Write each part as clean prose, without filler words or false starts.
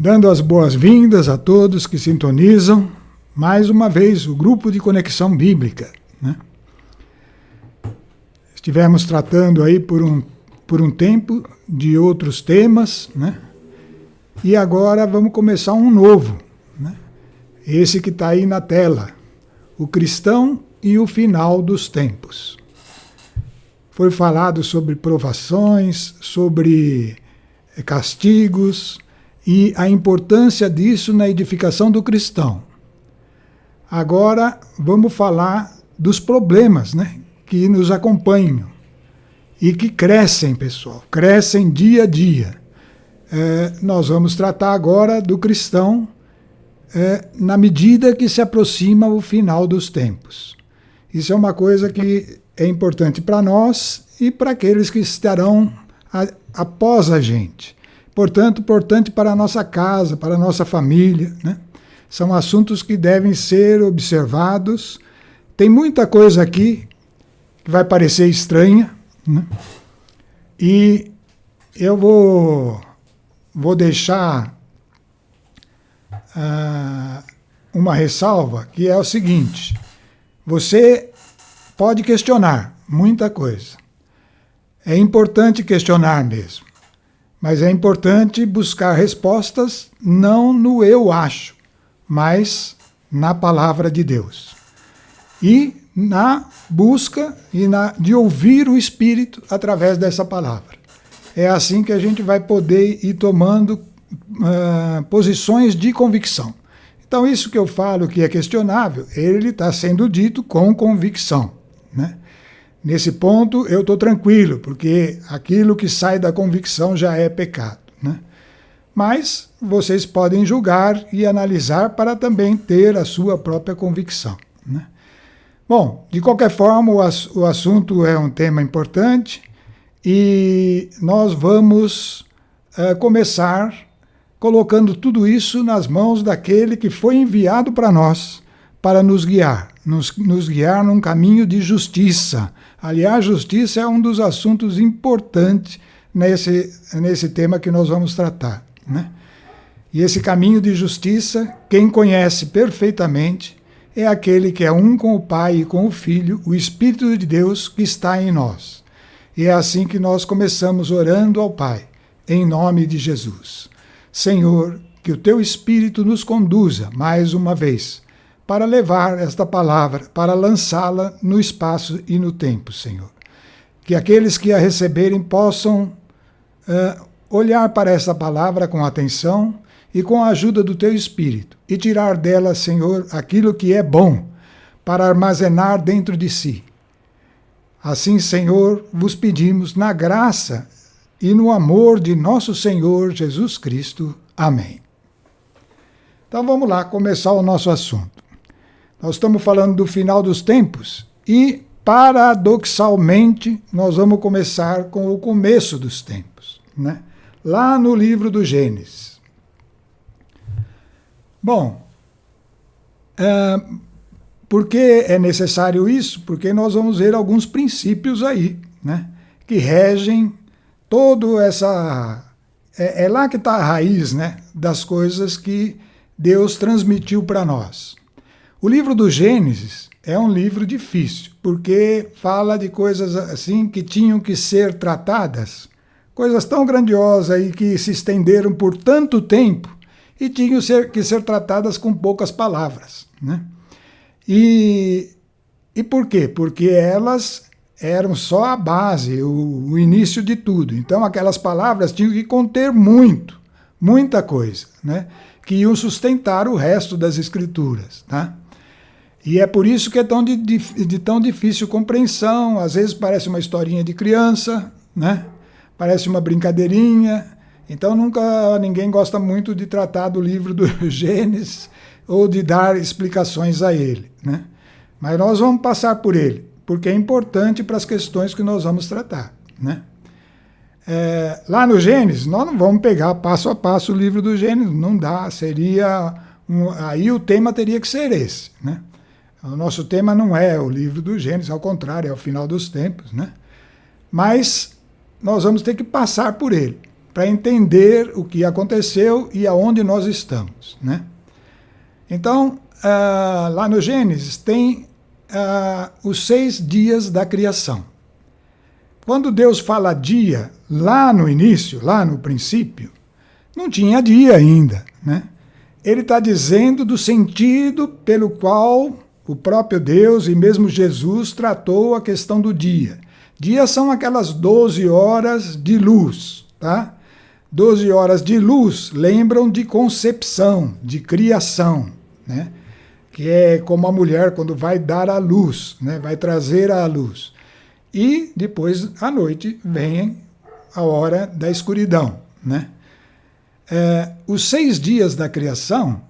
Dando as boas-vindas a todos que sintonizam, mais uma vez, o grupo de Conexão Bíblica, né? Estivemos tratando aí por um tempo de outros temas, né? E agora vamos começar um novo, né? Esse que está aí na tela, o cristão e o final dos tempos. Foi falado sobre provações, sobre castigos e a importância disso na edificação do cristão. Agora vamos falar dos problemas, né, que nos acompanham e que crescem, pessoal, crescem dia a dia. Nós vamos tratar agora do cristão na medida que se aproxima o final dos tempos. Isso é uma coisa que é importante para nós e para aqueles que estarão após a gente. Portanto, importante para a nossa casa, para a nossa família, né? São assuntos que devem ser observados. Tem muita coisa aqui que vai parecer estranha, né? E eu vou deixar uma ressalva, que é o seguinte: você pode questionar muita coisa. É importante questionar mesmo. Mas é importante buscar respostas não no eu acho, mas na palavra de Deus. E na busca de ouvir o Espírito através dessa palavra. É assim que a gente vai poder ir tomando posições de convicção. Então isso que eu falo que é questionável, ele está sendo dito com convicção, né? Nesse ponto eu estou tranquilo, porque aquilo que sai da convicção já é pecado, né? Mas vocês podem julgar e analisar para também ter a sua própria convicção, né? Bom, de qualquer forma, o assunto é um tema importante e nós vamos começar colocando tudo isso nas mãos daquele que foi enviado para nós para nos guiar, nos guiar num caminho de justiça. Aliás, justiça é um dos assuntos importantes nesse tema que nós vamos tratar, né? E esse caminho de justiça, quem conhece perfeitamente, é aquele que é um com o Pai e com o Filho, o Espírito de Deus que está em nós. E é assim que nós começamos orando ao Pai, em nome de Jesus. Senhor, que o Teu Espírito nos conduza, mais uma vez, para levar esta palavra, para lançá-la no espaço e no tempo, Senhor. Que aqueles que a receberem possam olhar para essa palavra com atenção e com a ajuda do Teu Espírito e tirar dela, Senhor, aquilo que é bom para armazenar dentro de si. Assim, Senhor, vos pedimos na graça e no amor de nosso Senhor Jesus Cristo. Amém. Então vamos lá começar o nosso assunto. Nós estamos falando do final dos tempos e, paradoxalmente, nós vamos começar com o começo dos tempos, né? Lá no livro do Gênesis. Bom, por que é necessário isso? Porque nós vamos ver alguns princípios aí, né, que regem todo essa... É lá que está a raiz, né, das coisas que Deus transmitiu para nós. O livro do Gênesis é um livro difícil, porque fala de coisas assim que tinham que ser tratadas, coisas tão grandiosas e que se estenderam por tanto tempo e tinham que ser tratadas com poucas palavras, né? E por quê? Porque elas eram só a base, o início de tudo. Então aquelas palavras tinham que conter muita coisa, né, que iam sustentar o resto das escrituras, tá? E é por isso que é de tão difícil compreensão. Às vezes parece uma historinha de criança, né? Parece uma brincadeirinha. Então ninguém gosta muito de tratar do livro do Gênesis ou de dar explicações a ele, né? Mas nós vamos passar por ele, porque é importante para as questões que nós vamos tratar, né? Lá no Gênesis, nós não vamos pegar passo a passo o livro do Gênesis, não dá, aí o tema teria que ser esse, né? O nosso tema não é o livro do Gênesis, ao contrário, é o final dos tempos, né? Mas nós vamos ter que passar por ele, para entender o que aconteceu e aonde nós estamos, né? Então, lá no Gênesis tem os 6 dias da criação. Quando Deus fala dia, lá no início, lá no princípio, não tinha dia ainda, né? Ele está dizendo do sentido pelo qual o próprio Deus e mesmo Jesus tratou a questão do dia. Dias são aquelas 12 horas de luz, tá? 12 horas de luz lembram de concepção, de criação, né? Que é como a mulher quando vai dar à luz, né? Vai trazer à luz. E depois, à noite, vem a hora da escuridão, né? Os 6 dias da criação,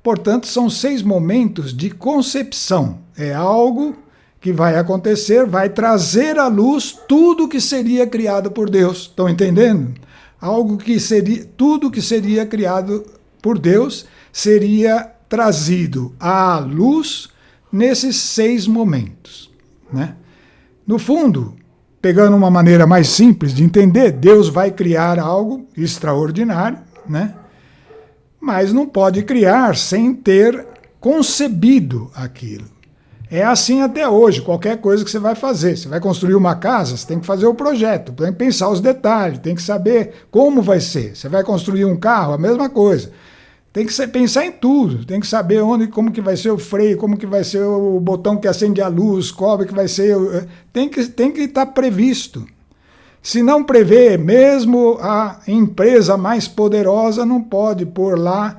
portanto, são 6 momentos de concepção. É algo que vai acontecer, vai trazer à luz tudo que seria criado por Deus. Estão entendendo? Tudo que seria criado por Deus seria trazido à luz nesses 6 momentos, né? No fundo, pegando uma maneira mais simples de entender, Deus vai criar algo extraordinário, né? Mas não pode criar sem ter concebido aquilo. É assim até hoje, qualquer coisa que você vai fazer. Você vai construir uma casa, você tem que fazer o projeto, tem que pensar os detalhes, tem que saber como vai ser. Você vai construir um carro, a mesma coisa. Tem que pensar em tudo, tem que saber como que vai ser o freio, como que vai ser o botão que acende a luz, como que vai ser... Tem que estar previsto. Se não prevê, mesmo a empresa mais poderosa não pode pôr lá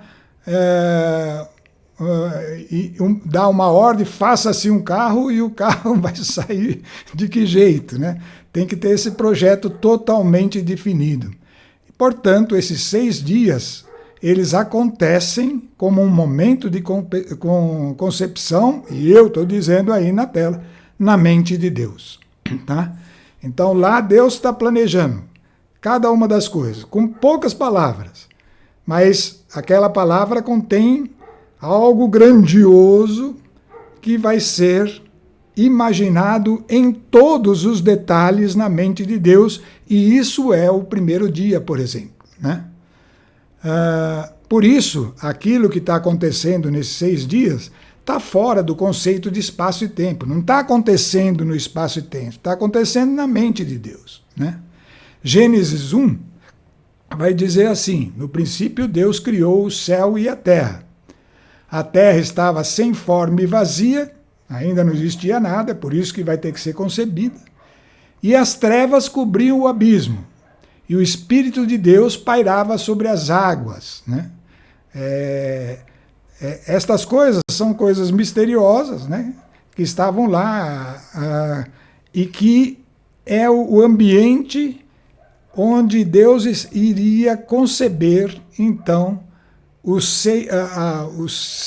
dar uma ordem, faça-se um carro e o carro vai sair de que jeito, né? Tem que ter esse projeto totalmente definido. Portanto, esses 6 dias, eles acontecem como um momento de concepção, e eu estou dizendo aí na tela, na mente de Deus, tá? Então lá Deus está planejando cada uma das coisas, com poucas palavras, mas aquela palavra contém algo grandioso que vai ser imaginado em todos os detalhes na mente de Deus, e isso é o primeiro dia, por exemplo, né? Por isso, aquilo que está acontecendo nesses 6 dias está fora do conceito de espaço e tempo. Não está acontecendo no espaço e tempo, está acontecendo na mente de Deus, né? Gênesis 1 vai dizer assim: no princípio Deus criou o céu e a terra. A terra estava sem forma e vazia, ainda não existia nada, por isso que vai ter que ser concebida. E as trevas cobriam o abismo, e o Espírito de Deus pairava sobre as águas, né? Estas coisas são coisas misteriosas, né? Que estavam lá, e que é o ambiente onde Deus iria conceber, então, os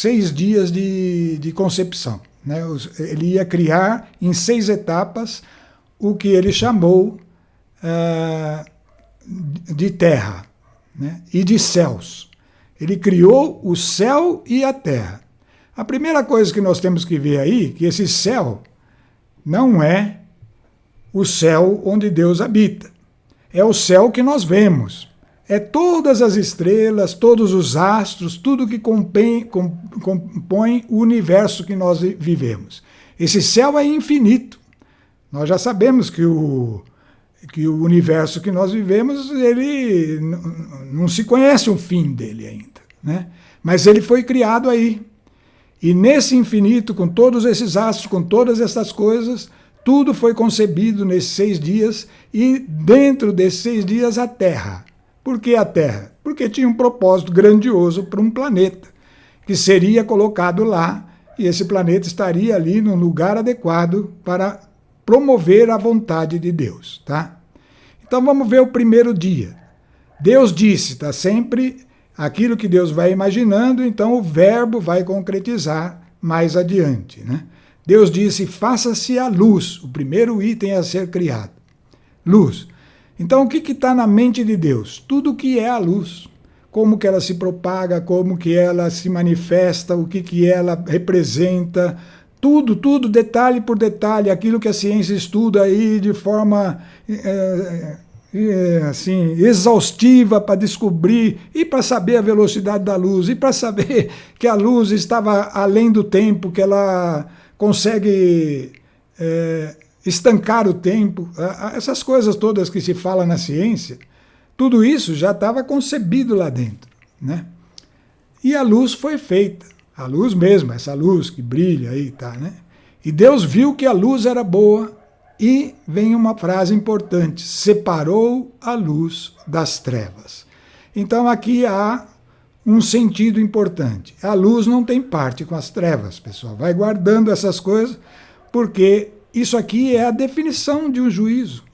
6 dias de concepção, né? Ele ia criar em 6 etapas o que ele chamou de terra, né? E de céus. Ele criou o céu e a terra. A primeira coisa que nós temos que ver aí, que esse céu não é o céu onde Deus habita. É o céu que nós vemos. É todas as estrelas, todos os astros, tudo que compõe o universo que nós vivemos. Esse céu é infinito. Nós já sabemos que o universo que nós vivemos, ele não se conhece o fim dele ainda, né? Mas ele foi criado aí. E nesse infinito, com todos esses astros, com todas essas coisas, tudo foi concebido nesses 6 dias, e dentro desses 6 dias a Terra. Por que a Terra? Porque tinha um propósito grandioso para um planeta, que seria colocado lá, e esse planeta estaria ali no lugar adequado para promover a vontade de Deus, tá? Então vamos ver o primeiro dia. Deus disse, tá sempre aquilo que Deus vai imaginando, então o verbo vai concretizar mais adiante, né? Deus disse, faça-se a luz, o primeiro item a ser criado. Luz. Então o que está na mente de Deus? Tudo que é a luz. Como que ela se propaga, como que ela se manifesta, o que ela representa, tudo, detalhe por detalhe, aquilo que a ciência estuda aí de forma assim, exaustiva para descobrir e para saber a velocidade da luz e para saber que a luz estava além do tempo, que ela consegue estancar o tempo, essas coisas todas que se fala na ciência, tudo isso já estava concebido lá dentro, né? E a luz foi feita, a luz mesmo, essa luz que brilha aí, tá, né? E Deus viu que a luz era boa. E vem uma frase importante: separou a luz das trevas. Então aqui há um sentido importante. A luz não tem parte com as trevas, pessoal. Vai guardando essas coisas, porque isso aqui é a definição de um juízo.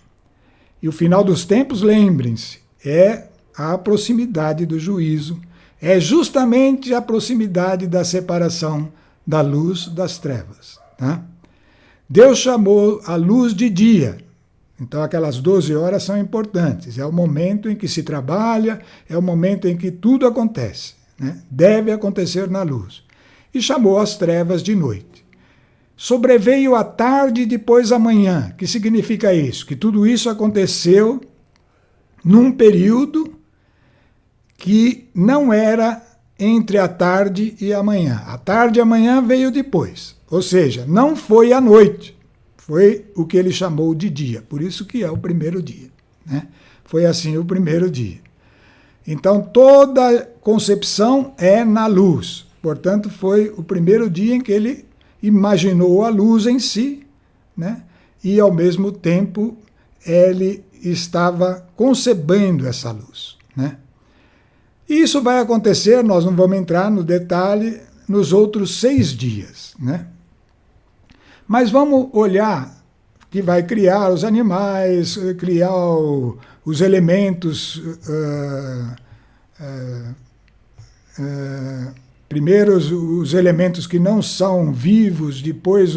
E o final dos tempos, lembrem-se, é a proximidade do juízo. É justamente a proximidade da separação da luz das trevas, tá? Deus chamou a luz de dia. Então aquelas 12 horas são importantes. É o momento em que se trabalha, é o momento em que tudo acontece, né? Deve acontecer na luz. E chamou as trevas de noite. Sobreveio a tarde e depois a manhã. Que significa isso? Que tudo isso aconteceu num período que não era entre a tarde e a manhã. A tarde e a manhã veio depois. Ou seja, não foi à noite, foi o que ele chamou de dia, por isso que é o primeiro dia, né? Foi assim o primeiro dia. Então toda concepção é na luz, portanto foi o primeiro dia em que ele imaginou a luz em si, né? E ao mesmo tempo ele estava concebendo essa luz, né? E isso vai acontecer, nós não vamos entrar no detalhe, nos outros 6 dias, né? Mas vamos olhar que vai criar os animais, criar os elementos, primeiro os elementos que não são vivos, depois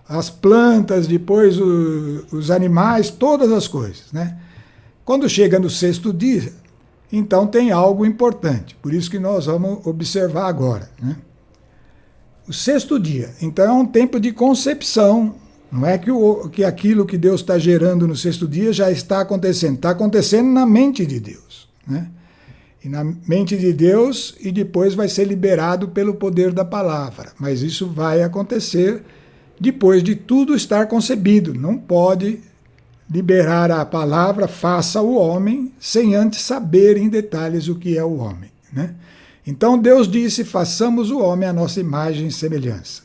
as plantas, depois os animais, todas as coisas, né? Quando chega no 6º dia, então tem algo importante, por isso que nós vamos observar agora, né? O 6º dia, então é um tempo de concepção, não é que aquilo que Deus está gerando no 6º dia já está acontecendo na mente de Deus, né? E na mente de Deus, e depois vai ser liberado pelo poder da palavra, mas isso vai acontecer depois de tudo estar concebido, não pode liberar a palavra, faça o homem, sem antes saber em detalhes o que é o homem, né? Então Deus disse, façamos o homem à nossa imagem e semelhança.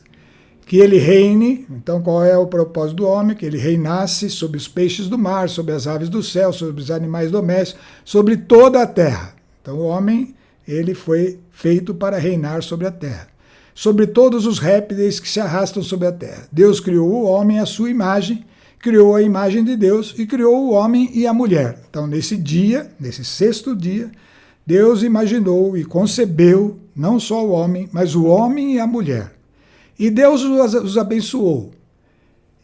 Que ele reine, então qual é o propósito do homem? Que ele reinasse sobre os peixes do mar, sobre as aves do céu, sobre os animais domésticos, sobre toda a terra. Então o homem, ele foi feito para reinar sobre a terra. Sobre todos os répteis que se arrastam sobre a terra. Deus criou o homem à sua imagem, criou a imagem de Deus e criou o homem e a mulher. Então nesse dia, nesse 6º dia, Deus imaginou e concebeu não só o homem, mas o homem e a mulher. E Deus os abençoou.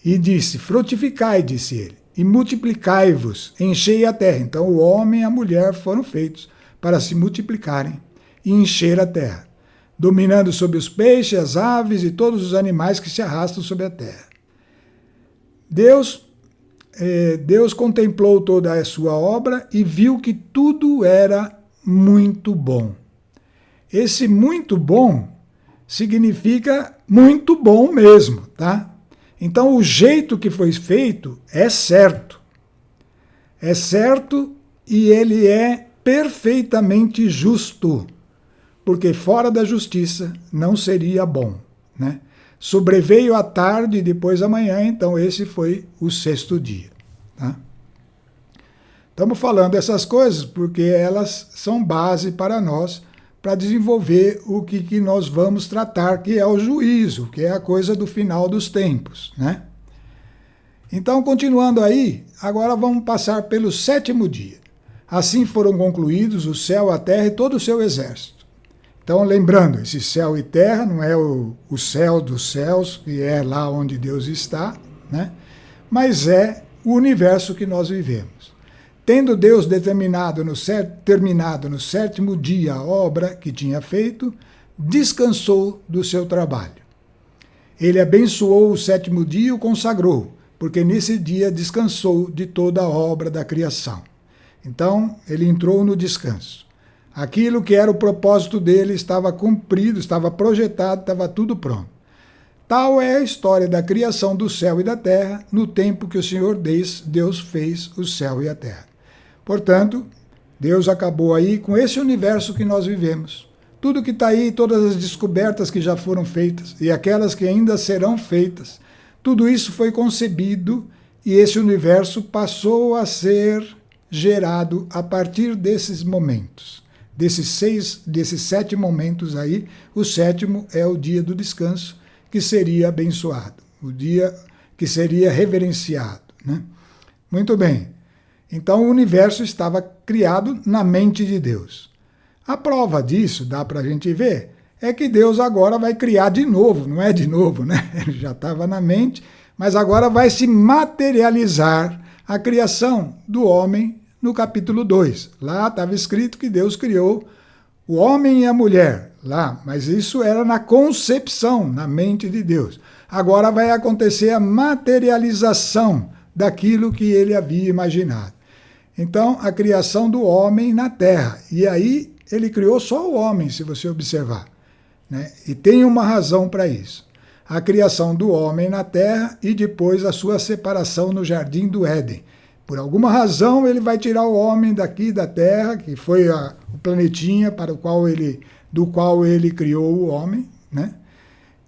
E disse, frutificai, disse ele, e multiplicai-vos, enchei a terra. Então o homem e a mulher foram feitos para se multiplicarem e encher a terra, dominando sobre os peixes, as aves e todos os animais que se arrastam sobre a terra. Deus contemplou toda a sua obra e viu que tudo era muito bom. Esse muito bom significa muito bom mesmo, tá? Então o jeito que foi feito é certo. É certo e ele é perfeitamente justo, porque fora da justiça não seria bom, né? Sobreveio a tarde e depois a manhã, então esse foi o 6º dia, tá? Estamos falando essas coisas porque elas são base para nós, para desenvolver o que nós vamos tratar, que é o juízo, que é a coisa do final dos tempos, né? Então, continuando aí, agora vamos passar pelo 7º dia. Assim foram concluídos o céu, a terra e todo o seu exército. Então, lembrando, esse céu e terra não é o céu dos céus, que é lá onde Deus está, né? Mas é o universo que nós vivemos. Tendo Deus terminado no 7º dia a obra que tinha feito, descansou do seu trabalho. Ele abençoou o 7º dia e o consagrou, porque nesse dia descansou de toda a obra da criação. Então, ele entrou no descanso. Aquilo que era o propósito dele estava cumprido, estava projetado, estava tudo pronto. Tal é a história da criação do céu e da terra no tempo que o Senhor Deus fez o céu e a terra. Portanto, Deus acabou aí com esse universo que nós vivemos. Tudo que está aí, todas as descobertas que já foram feitas e aquelas que ainda serão feitas, tudo isso foi concebido e esse universo passou a ser gerado a partir desses momentos. Desses 7 momentos aí, o 7º é o dia do descanso, que seria abençoado, o dia que seria reverenciado, né? Muito bem. Então o universo estava criado na mente de Deus. A prova disso, dá para a gente ver, é que Deus agora vai criar de novo, não é de novo, né? Ele já estava na mente, mas agora vai se materializar a criação do homem no capítulo 2. Lá estava escrito que Deus criou o homem e a mulher, lá, mas isso era na concepção, na mente de Deus. Agora vai acontecer a materialização daquilo que ele havia imaginado. Então, a criação do homem na terra. E aí, ele criou só o homem, se você observar, né? E tem uma razão para isso. A criação do homem na terra e depois a sua separação no jardim do Éden. Por alguma razão, ele vai tirar o homem daqui da terra, que foi o planetinha do qual ele criou o homem, né?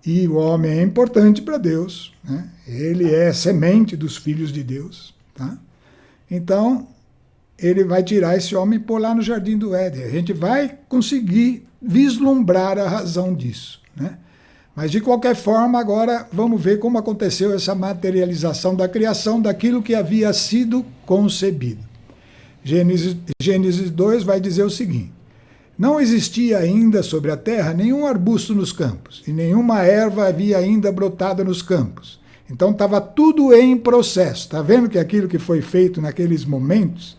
E o homem é importante para Deus, né? Ele é semente dos filhos de Deus, tá? Então, ele vai tirar esse homem e pôr lá no jardim do Éden. A gente vai conseguir vislumbrar a razão disso, né? Mas, de qualquer forma, agora vamos ver como aconteceu essa materialização da criação daquilo que havia sido concebido. Gênesis 2 vai dizer o seguinte: não existia ainda sobre a terra nenhum arbusto nos campos, e nenhuma erva havia ainda brotado nos campos. Então estava tudo em processo. Está vendo que aquilo que foi feito naqueles momentos,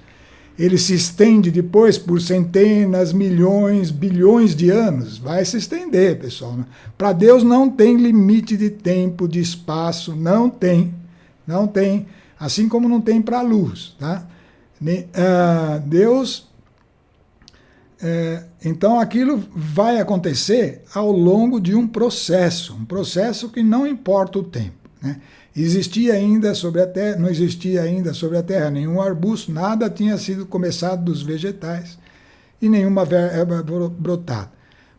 ele se estende depois por centenas, milhões, bilhões de anos. Vai se estender, pessoal. Para Deus não tem limite de tempo, de espaço, não tem. Não tem. Assim como não tem para a luz, tá? Deus... então aquilo vai acontecer ao longo de um processo que não importa o tempo, né? Não existia ainda sobre a terra nenhum arbusto, nada tinha sido começado dos vegetais e nenhuma erva brotada.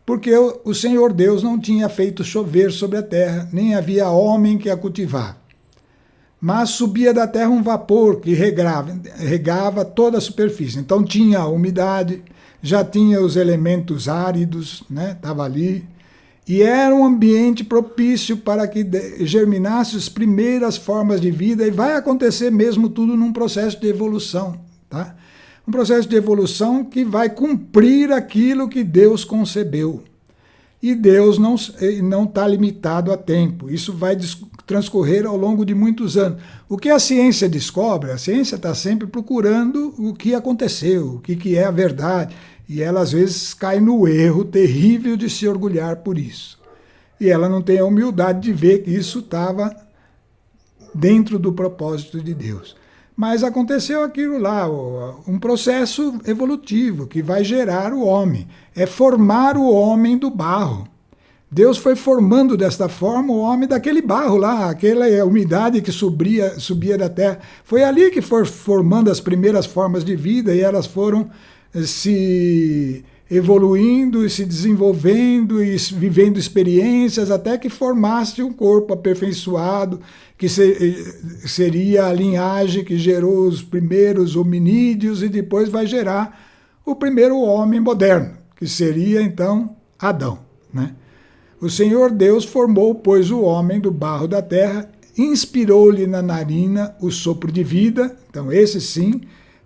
Porque o Senhor Deus não tinha feito chover sobre a terra, nem havia homem que a cultivava. Mas subia da terra um vapor que regava toda a superfície. Então tinha a umidade, já tinha os elementos áridos, né? Estava ali. E era um ambiente propício para que germinasse as primeiras formas de vida, e vai acontecer mesmo tudo num processo de evolução, tá? Um processo de evolução que vai cumprir aquilo que Deus concebeu. E Deus não está limitado a tempo, isso vai transcorrer ao longo de muitos anos. O que a ciência descobre, a ciência está sempre procurando o que aconteceu, o que é a verdade. E ela, às vezes, cai no erro terrível de se orgulhar por isso. E ela não tem a humildade de ver que isso estava dentro do propósito de Deus. Mas aconteceu aquilo lá, um processo evolutivo que vai gerar o homem. É formar o homem do barro. Deus foi formando desta forma o homem daquele barro lá, aquela umidade que subia da terra. Foi ali que foi formando as primeiras formas de vida e elas foram se evoluindo e se desenvolvendo e vivendo experiências até que formasse um corpo aperfeiçoado, que seria a linhagem que gerou os primeiros hominídeos e depois vai gerar o primeiro homem moderno, que seria então Adão, né? O Senhor Deus formou, pois, o homem do barro da terra, inspirou-lhe na narina o sopro de vida. Então esse sim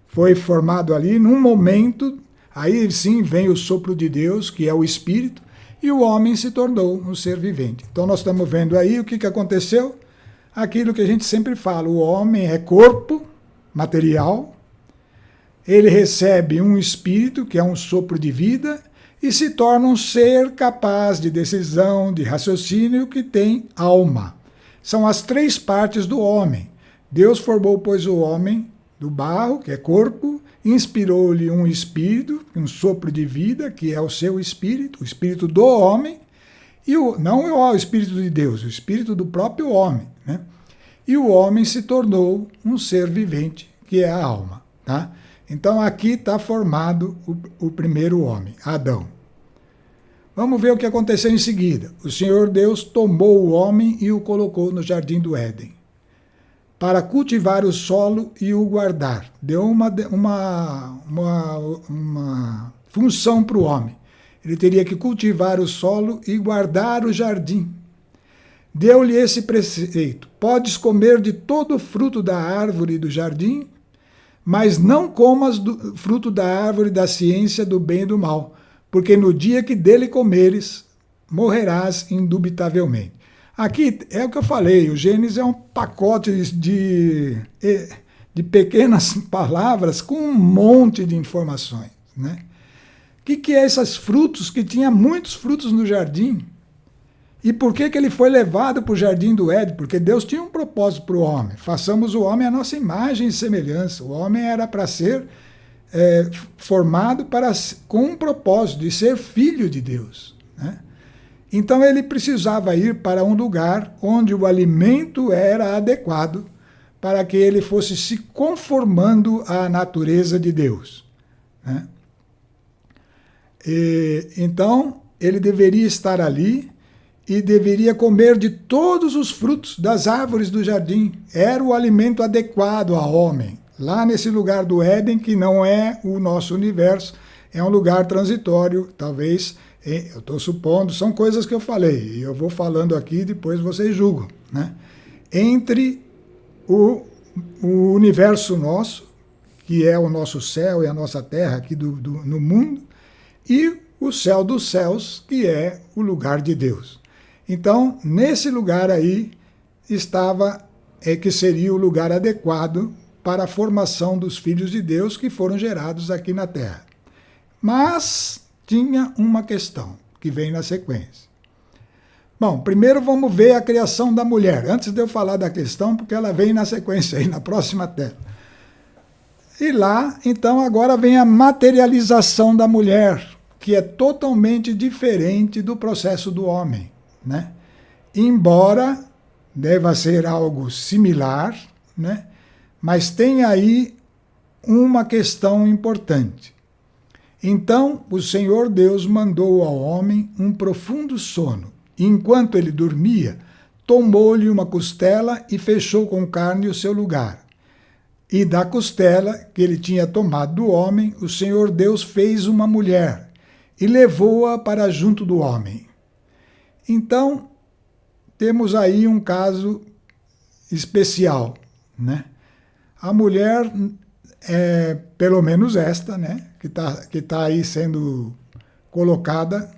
foi formado ali num momento, aí sim vem o sopro de Deus, que é o Espírito, e o homem se tornou um ser vivente. Então nós estamos vendo aí o que aconteceu, aquilo que a gente sempre fala, o homem é corpo material, ele recebe um espírito, que é um sopro de vida, e se torna um ser capaz de decisão, de raciocínio, que tem alma. São as 3 partes do homem. Deus formou, pois, o homem do barro, que é corpo, inspirou-lhe um espírito, um sopro de vida, que é o seu espírito, o espírito do homem, e não o espírito de Deus, o espírito do próprio homem, né? E o homem se tornou um ser vivente, que é a alma, tá? Então aqui está formado o primeiro homem, Adão. Vamos ver o que aconteceu em seguida. O Senhor Deus tomou o homem e o colocou no jardim do Éden, para cultivar o solo e o guardar. Deu uma função para o homem. Ele teria que cultivar o solo e guardar o jardim. Deu-lhe esse preceito: podes comer de todo o fruto da árvore do jardim, mas não comas do fruto da árvore da ciência do bem e do mal, porque no dia que dele comeres, morrerás indubitavelmente. Aqui é o que eu falei, o Gênesis é um pacote de pequenas palavras com um monte de informações, né? O que é esses frutos, que tinha muitos frutos no jardim? E por que ele foi levado para o jardim do Éden? Porque Deus tinha um propósito para o homem. Façamos o homem à nossa imagem e semelhança. O homem era para ser formado com um propósito de ser filho de Deus, né? Então ele precisava ir para um lugar onde o alimento era adequado para que ele fosse se conformando à natureza de Deus, né? Então ele deveria estar ali e deveria comer de todos os frutos das árvores do jardim. Era o alimento adequado ao homem, lá nesse lugar do Éden, que não é o nosso universo, é um lugar transitório, talvez, eu estou supondo, são coisas que eu falei, e eu vou falando aqui e depois vocês julgam, né? Entre o universo nosso, que é o nosso céu e a nossa terra aqui no mundo, e o céu dos céus, que é o lugar de Deus. Então, nesse lugar aí, que seria o lugar adequado para a formação dos filhos de Deus que foram gerados aqui na Terra. Mas tinha uma questão que vem na sequência. Bom, primeiro vamos ver a criação da mulher, antes de eu falar da questão, porque ela vem na sequência aí, na próxima tela. E lá, então, agora vem a materialização da mulher, que é totalmente diferente do processo do homem, né? Embora deva ser algo similar, né? Mas tem aí uma questão importante. Então o Senhor Deus mandou ao homem um profundo sono, e enquanto ele dormia, tomou-lhe uma costela e fechou com carne o seu lugar. E da costela que ele tinha tomado do homem, o Senhor Deus fez uma mulher e levou-a para junto do homem. Então, temos aí um caso especial, né? A mulher, pelo menos esta, né, que tá aí sendo colocada,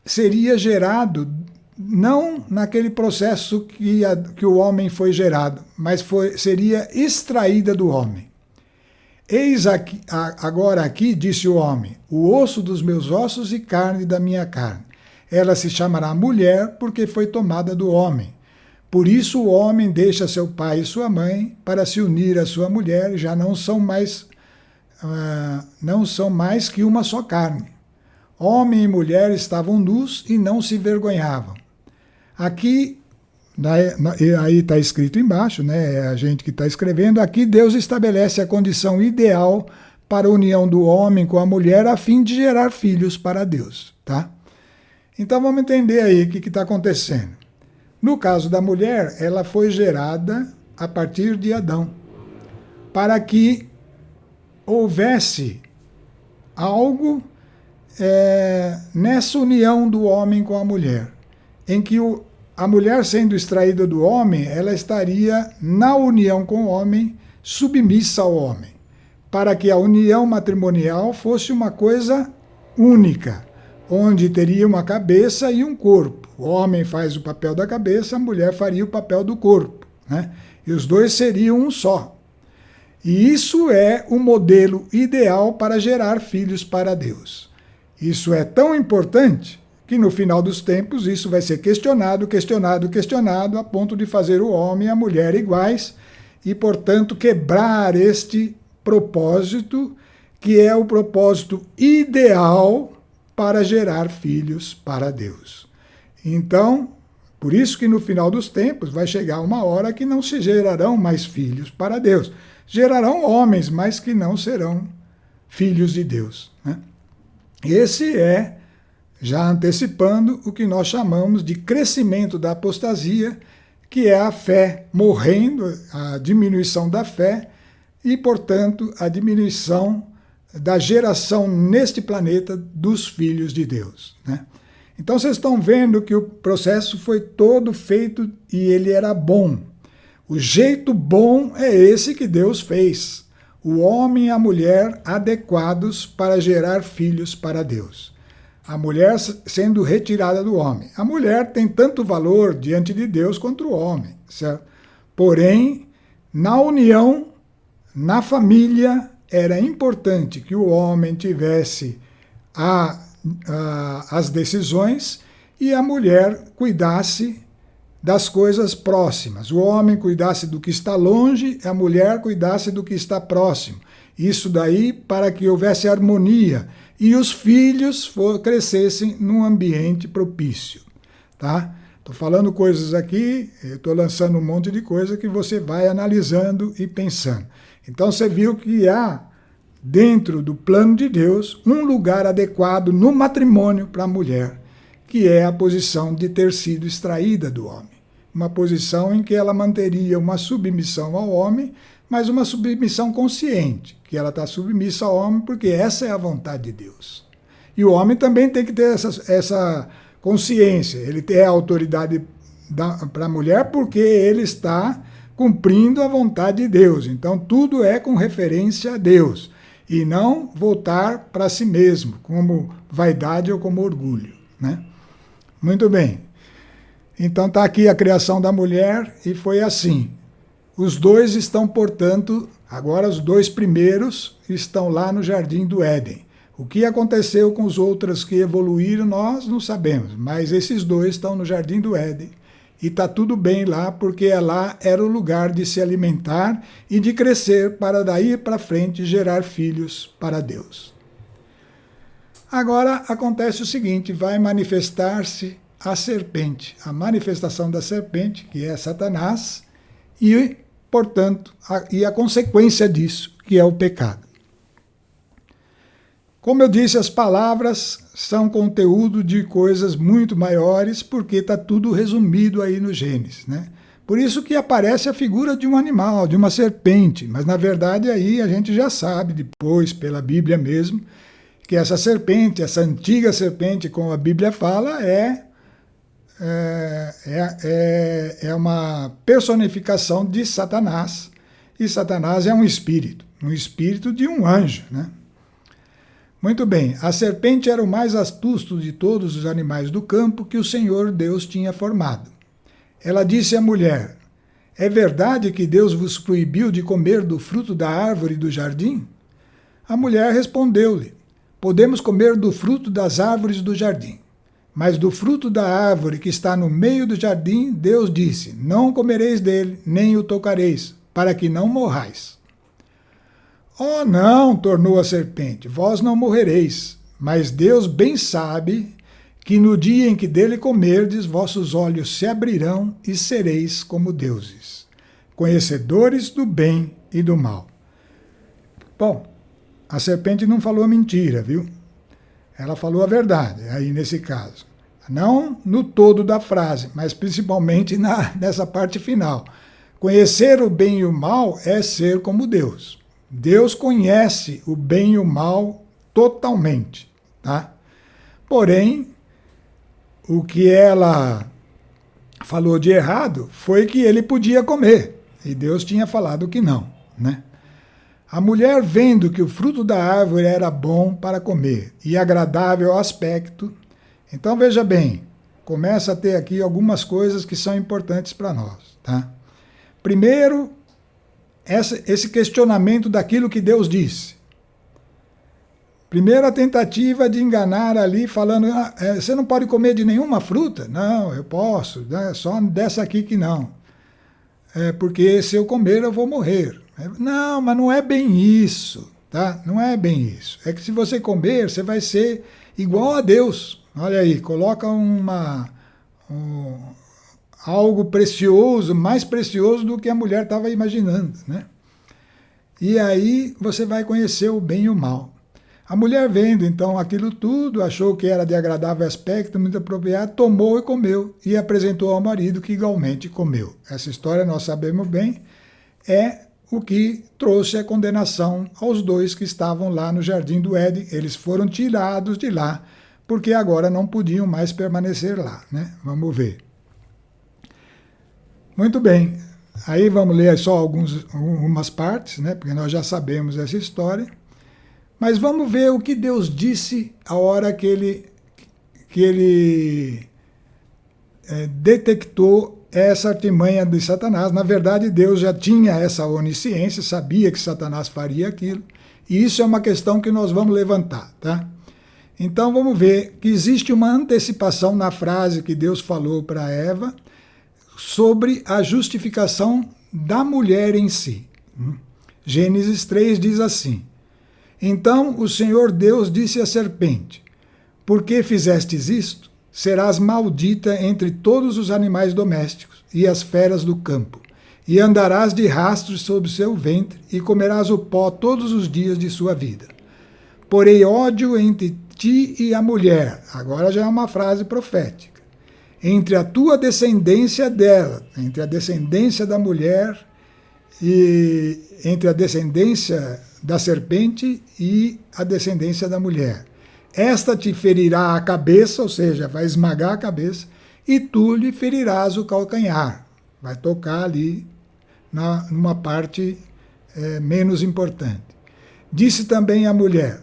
seria gerado não naquele processo que o homem foi gerado, mas seria extraída do homem. Eis aqui, agora aqui, disse o homem, o osso dos meus ossos e carne da minha carne. Ela se chamará mulher porque foi tomada do homem. Por isso o homem deixa seu pai e sua mãe para se unir à sua mulher, já não são mais que uma só carne. Homem e mulher estavam nus e não se vergonhavam. Aqui, aí está escrito embaixo, né? É a gente que está escrevendo. Aqui Deus estabelece a condição ideal para a união do homem com a mulher a fim de gerar filhos para Deus, tá? Então vamos entender aí o que está acontecendo. No caso da mulher, ela foi gerada a partir de Adão, para que houvesse algo nessa união do homem com a mulher, em que a mulher sendo extraída do homem, ela estaria na união com o homem, submissa ao homem, para que a união matrimonial fosse uma coisa única, onde teria uma cabeça e um corpo. O homem faz o papel da cabeça, a mulher faria o papel do corpo, né? E os dois seriam um só. E isso é o modelo ideal para gerar filhos para Deus. Isso é tão importante que no final dos tempos isso vai ser questionado, questionado, questionado, a ponto de fazer o homem e a mulher iguais e, portanto, quebrar este propósito, que é o propósito ideal para gerar filhos para Deus. Então, por isso que no final dos tempos vai chegar uma hora que não se gerarão mais filhos para Deus. Gerarão homens, mas que não serão filhos de Deus, né? Esse é, já antecipando, o que nós chamamos de crescimento da apostasia, que é a fé morrendo, a diminuição da fé e, portanto, a diminuição da geração neste planeta dos filhos de Deus, né? Então vocês estão vendo que o processo foi todo feito e ele era bom. O jeito bom é esse que Deus fez. O homem e a mulher adequados para gerar filhos para Deus. A mulher sendo retirada do homem. A mulher tem tanto valor diante de Deus quanto o homem, certo? Porém, na união, na família, era importante que o homem tivesse as decisões e a mulher cuidasse das coisas próximas. O homem cuidasse do que está longe, a mulher cuidasse do que está próximo. Isso daí para que houvesse harmonia e os filhos crescessem num ambiente propício, tá? Estou falando coisas aqui, estou lançando um monte de coisa que você vai analisando e pensando. Então você viu que há, dentro do plano de Deus, um lugar adequado no matrimônio para a mulher, que é a posição de ter sido extraída do homem. Uma posição em que ela manteria uma submissão ao homem, mas uma submissão consciente, que ela está submissa ao homem porque essa é a vontade de Deus. E o homem também tem que ter essa consciência, ele tem a autoridade para a mulher porque ele está cumprindo a vontade de Deus. Então tudo é com referência a Deus e não voltar para si mesmo, como vaidade ou como orgulho, né? Muito bem. Então está aqui a criação da mulher e foi assim. Os dois estão, portanto, agora os dois primeiros estão lá no Jardim do Éden. O que aconteceu com os outros que evoluíram, nós não sabemos, mas esses dois estão no Jardim do Éden. E está tudo bem lá, porque lá era o lugar de se alimentar e de crescer para daí para frente gerar filhos para Deus. Agora acontece o seguinte, vai manifestar-se a serpente, a manifestação da serpente, que é Satanás, e, portanto, a consequência disso, que é o pecado. Como eu disse, as palavras são conteúdo de coisas muito maiores, porque está tudo resumido aí no Gênesis, né? Por isso que aparece a figura de um animal, de uma serpente, mas na verdade aí a gente já sabe, depois, pela Bíblia mesmo, que essa serpente, essa antiga serpente, como a Bíblia fala, é uma personificação de Satanás, e Satanás é um espírito de um anjo, né? Muito bem, a serpente era o mais astuto de todos os animais do campo que o Senhor Deus tinha formado. Ela disse à mulher, é verdade que Deus vos proibiu de comer do fruto da árvore do jardim? A mulher respondeu-lhe, podemos comer do fruto das árvores do jardim. Mas do fruto da árvore que está no meio do jardim, Deus disse, não comereis dele, nem o tocareis, para que não morrais. Oh não, tornou a serpente, vós não morrereis, mas Deus bem sabe que no dia em que dele comerdes, vossos olhos se abrirão e sereis como deuses, conhecedores do bem e do mal. Bom, a serpente não falou mentira, viu? Ela falou a verdade, aí nesse caso. Não no todo da frase, mas principalmente nessa parte final. Conhecer o bem e o mal é ser como Deus. Deus conhece o bem e o mal totalmente, tá? Porém, o que ela falou de errado foi que ele podia comer, e Deus tinha falado que não, né? A mulher, vendo que o fruto da árvore era bom para comer e agradável ao aspecto, então veja bem, começa a ter aqui algumas coisas que são importantes para nós, tá? Primeiro, esse questionamento daquilo que Deus disse. Primeira tentativa de enganar ali, falando, você não pode comer de nenhuma fruta? Não, eu posso, né? Só dessa aqui que não. Porque se eu comer eu vou morrer. Não, mas não é bem isso, tá? Não é bem isso. É que se você comer, você vai ser igual a Deus. Olha aí, coloca algo precioso, mais precioso do que a mulher estava imaginando, né? E aí você vai conhecer o bem e o mal. A mulher vendo então aquilo tudo, achou que era de agradável aspecto, muito apropriado, tomou e comeu, e apresentou ao marido, que igualmente comeu. Essa história nós sabemos bem, é o que trouxe a condenação aos dois que estavam lá no Jardim do Éden. Eles foram tirados de lá, porque agora não podiam mais permanecer lá, né? Vamos ver. Muito bem, aí vamos ler só algumas partes, né? Porque nós já sabemos essa história. Mas vamos ver o que Deus disse a hora que ele detectou essa artimanha de Satanás. Na verdade, Deus já tinha essa onisciência, sabia que Satanás faria aquilo. E isso é uma questão que nós vamos levantar, tá? Então vamos ver que existe uma antecipação na frase que Deus falou para Eva sobre a justificação da mulher em si. Gênesis 3 diz assim: Então o Senhor Deus disse à serpente: Por que fizestes isto? Serás maldita entre todos os animais domésticos e as feras do campo, e andarás de rastros sobre seu ventre, e comerás o pó todos os dias de sua vida. Porém ódio entre ti e a mulher, agora já é uma frase profética, entre a tua descendência dela, entre a descendência da mulher e entre a descendência da serpente e a descendência da mulher. Esta te ferirá a cabeça, ou seja, vai esmagar a cabeça, e tu lhe ferirás o calcanhar. Vai tocar ali numa parte menos importante. Disse também a mulher: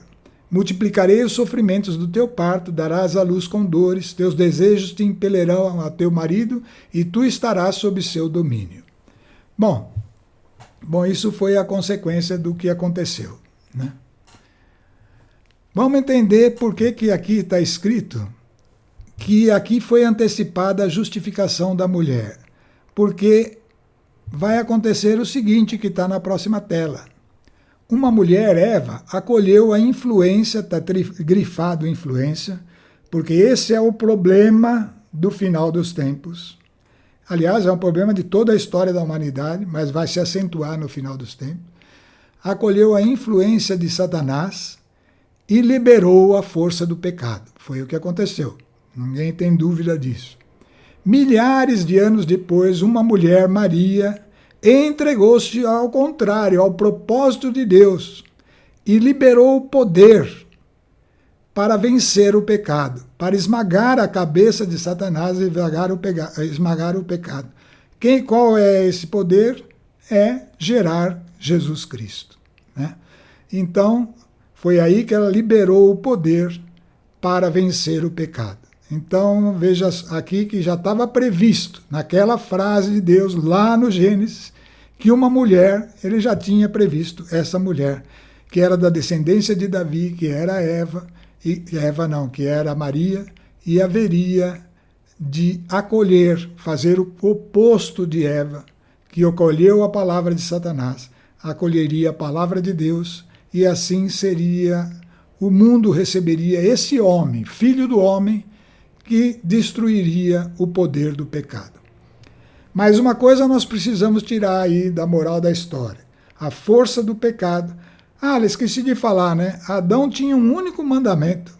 Multiplicarei os sofrimentos do teu parto, darás à luz com dores, teus desejos te impelerão a teu marido, e tu estarás sob seu domínio. Bom, isso foi a consequência do que aconteceu, né? Vamos entender por que aqui está escrito que aqui foi antecipada a justificação da mulher. Porque vai acontecer o seguinte, que está na próxima tela. Uma mulher, Eva, acolheu a influência, está grifado influência, porque esse é o problema do final dos tempos. Aliás, é um problema de toda a história da humanidade, mas vai se acentuar no final dos tempos. Acolheu a influência de Satanás e liberou a força do pecado. Foi o que aconteceu. Ninguém tem dúvida disso. Milhares de anos depois, uma mulher, Maria, entregou-se ao contrário, ao propósito de Deus, e liberou o poder para vencer o pecado, para esmagar a cabeça de Satanás e esmagar o pecado. Qual é esse poder? É gerar Jesus Cristo, né? Então, foi aí que ela liberou o poder para vencer o pecado. Então, veja aqui que já estava previsto, naquela frase de Deus, lá no Gênesis, que uma mulher, ele já tinha previsto essa mulher, que era da descendência de Davi, que era Eva, que era Maria, e haveria de acolher, fazer o oposto de Eva, que acolheu a palavra de Satanás, acolheria a palavra de Deus, e assim seria, o mundo receberia esse homem, filho do homem, que destruiria o poder do pecado. Mas uma coisa nós precisamos tirar aí da moral da história: a força do pecado. Esqueci de falar, né? Adão tinha um único mandamento: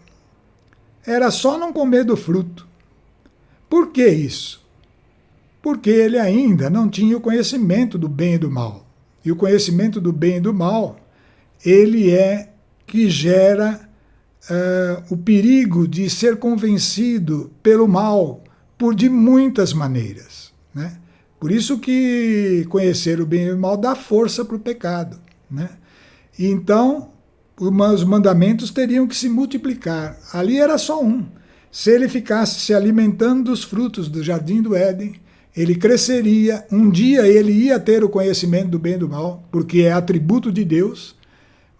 era só não comer do fruto. Por que isso? Porque ele ainda não tinha o conhecimento do bem e do mal. E o conhecimento do bem e do mal, ele é que gera o perigo de ser convencido pelo mal de muitas maneiras, né? Por isso que conhecer o bem e o mal dá força para o pecado, né? E então, os mandamentos teriam que se multiplicar. Ali era só um. Se ele ficasse se alimentando dos frutos do Jardim do Éden, ele cresceria, um dia ele ia ter o conhecimento do bem e do mal, porque é atributo de Deus,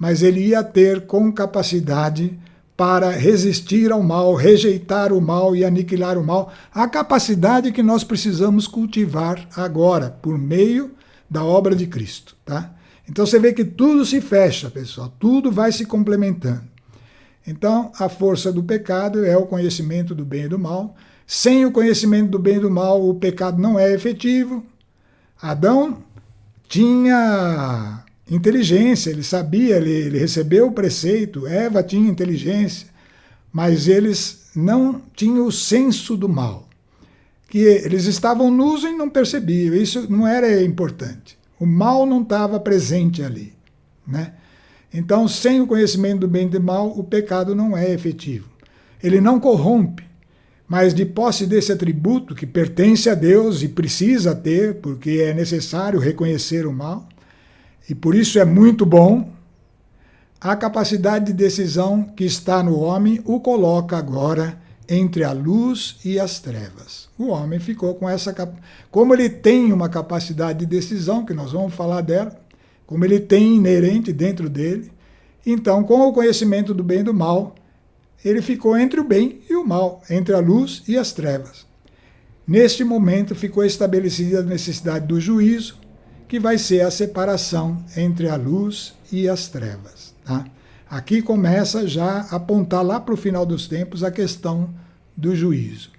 mas ele ia ter com capacidade para resistir ao mal, rejeitar o mal e aniquilar o mal, a capacidade que nós precisamos cultivar agora, por meio da obra de Cristo. Tá? Então você vê que tudo se fecha, pessoal, tudo vai se complementando. Então, a força do pecado é o conhecimento do bem e do mal. Sem o conhecimento do bem e do mal, o pecado não é efetivo. Adão tinha inteligência, ele sabia, ele recebeu o preceito, Eva tinha inteligência, mas eles não tinham o senso do mal. Que eles estavam nus e não percebiam, isso não era importante. O mal não estava presente ali, né? Então, sem o conhecimento do bem e do mal, o pecado não é efetivo. Ele não corrompe, mas de posse desse atributo que pertence a Deus e precisa ter, porque é necessário reconhecer o mal, e por isso é muito bom, a capacidade de decisão que está no homem o coloca agora entre a luz e as trevas. O homem ficou com essa... Como ele tem uma capacidade de decisão, que nós vamos falar dela, como ele tem inerente dentro dele, então, com o conhecimento do bem e do mal, ele ficou entre o bem e o mal, entre a luz e as trevas. Neste momento ficou estabelecida a necessidade do juízo, que vai ser a separação entre a luz e as trevas. Tá? Aqui começa já a apontar lá para o final dos tempos a questão do juízo.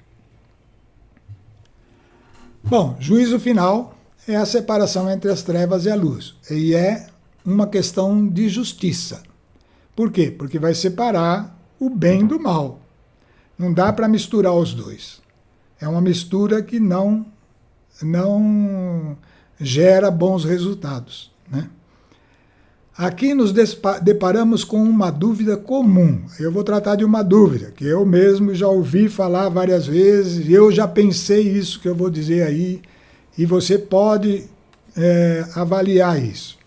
Bom, juízo final é a separação entre as trevas e a luz. E é uma questão de justiça. Por quê? Porque vai separar o bem do mal. Não dá para misturar os dois. É uma mistura que não gera bons resultados, né? Aqui nos deparamos com uma dúvida comum. Eu vou tratar de uma dúvida que eu mesmo já ouvi falar várias vezes, eu já pensei isso que eu vou dizer aí, e você pode avaliar isso.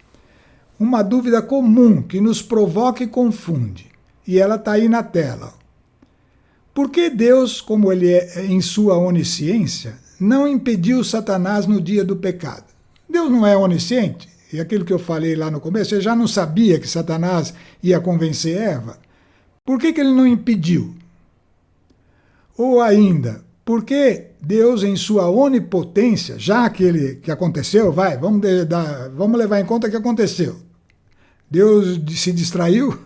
Uma dúvida comum que nos provoca e confunde, e ela está aí na tela. Por que Deus, como ele é em sua onisciência, não impediu Satanás no dia do pecado? Deus não é onisciente? E aquilo que eu falei lá no começo, ele já não sabia que Satanás ia convencer Eva? Por que ele não impediu? Ou ainda, por que Deus, em sua onipotência, já que aconteceu, vamos levar em conta que aconteceu. Deus se distraiu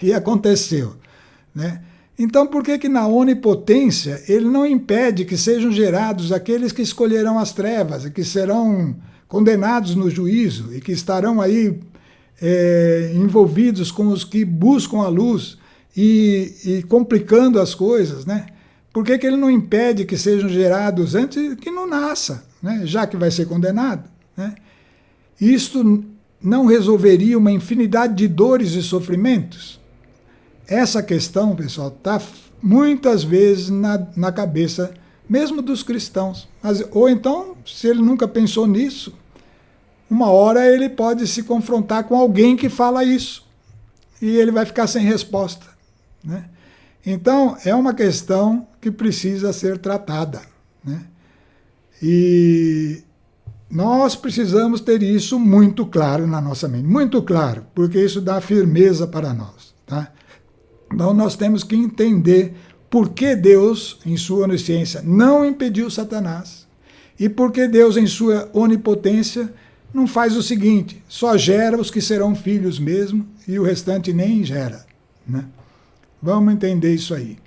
e aconteceu, né? Então, por que na onipotência ele não impede que sejam gerados aqueles que escolherão as trevas e que serão condenados no juízo e que estarão aí envolvidos com os que buscam a luz e complicando as coisas, né? Por que ele não impede que sejam gerados antes que não nasça, né? Já que vai ser condenado, né? Isto não resolveria uma infinidade de dores e sofrimentos? Essa questão, pessoal, está muitas vezes na cabeça, mesmo dos cristãos. Ou então, se ele nunca pensou nisso, uma hora ele pode se confrontar com alguém que fala isso. E ele vai ficar sem resposta, né? Então, é uma questão que precisa ser tratada, né? E nós precisamos ter isso muito claro na nossa mente. Muito claro, porque isso dá firmeza para nós, tá? Então, nós temos que entender por que Deus, em sua onisciência, não impediu Satanás. E por que Deus, em sua onipotência, não faz o seguinte, só gera os que serão filhos mesmo e o restante nem gera, né? Vamos entender isso aí.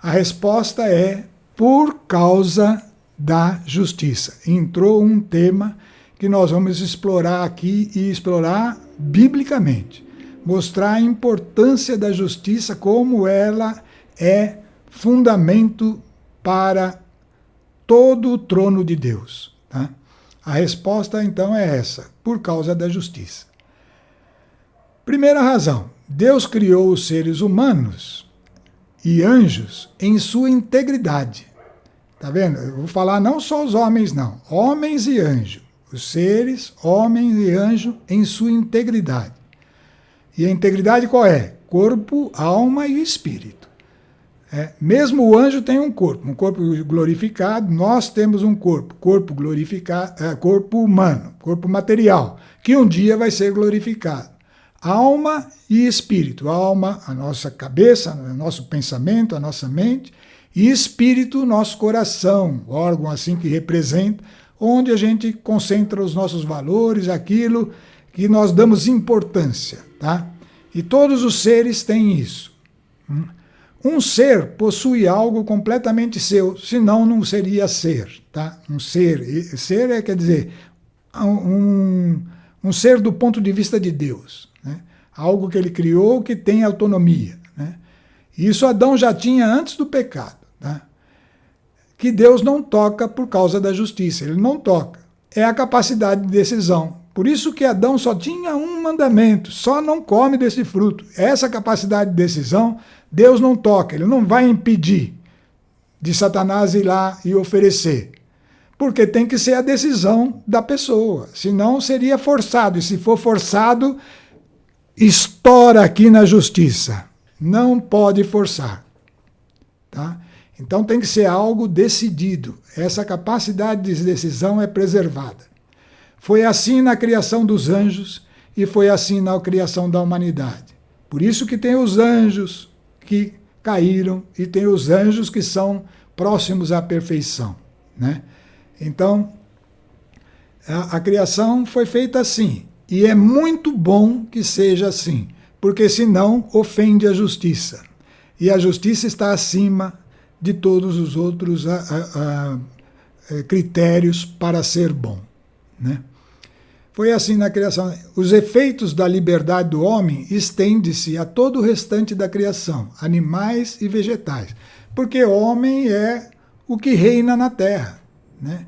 A resposta é por causa da justiça. Entrou um tema que nós vamos explorar aqui e explorar biblicamente. Mostrar a importância da justiça, como ela é fundamento para todo o trono de Deus, tá? A resposta, então, é essa, por causa da justiça. Primeira razão, Deus criou os seres humanos e anjos em sua integridade. Tá vendo? Eu vou falar não só os homens, não. Homens e anjos. Os seres, homens e anjos, em sua integridade. E a integridade qual é? Corpo, alma e espírito. Mesmo o anjo tem um corpo glorificado, nós temos um corpo glorificado, corpo humano, corpo material, que um dia vai ser glorificado. Alma e espírito. Alma, a nossa cabeça, o nosso pensamento, a nossa mente, e espírito, nosso coração, órgão assim que representa, onde a gente concentra os nossos valores, aquilo que nós damos importância, tá? E todos os seres têm isso. Um ser possui algo completamente seu, senão não seria ser, tá? Um ser, ser quer dizer um ser do ponto de vista de Deus, né? Algo que ele criou que tem autonomia, né? Isso Adão já tinha antes do pecado, tá? Que Deus não toca por causa da justiça, ele não toca. É a capacidade de decisão. Por isso que Adão só tinha um mandamento, só não come desse fruto. Essa capacidade de decisão, Deus não toca, ele não vai impedir de Satanás ir lá e oferecer. Porque tem que ser a decisão da pessoa, senão seria forçado. E se for forçado, estoura aqui na justiça. Não pode forçar, tá? Então tem que ser algo decidido. Essa capacidade de decisão é preservada. Foi assim na criação dos anjos e foi assim na criação da humanidade. Por isso que tem os anjos que caíram e tem os anjos que são próximos à perfeição, né? Então, a criação foi feita assim. E é muito bom que seja assim, porque senão ofende a justiça. E a justiça está acima de todos os outros critérios para ser bom, né? Foi assim na criação. Os efeitos da liberdade do homem estendem-se a todo o restante da criação, animais e vegetais, porque o homem é o que reina na terra, né?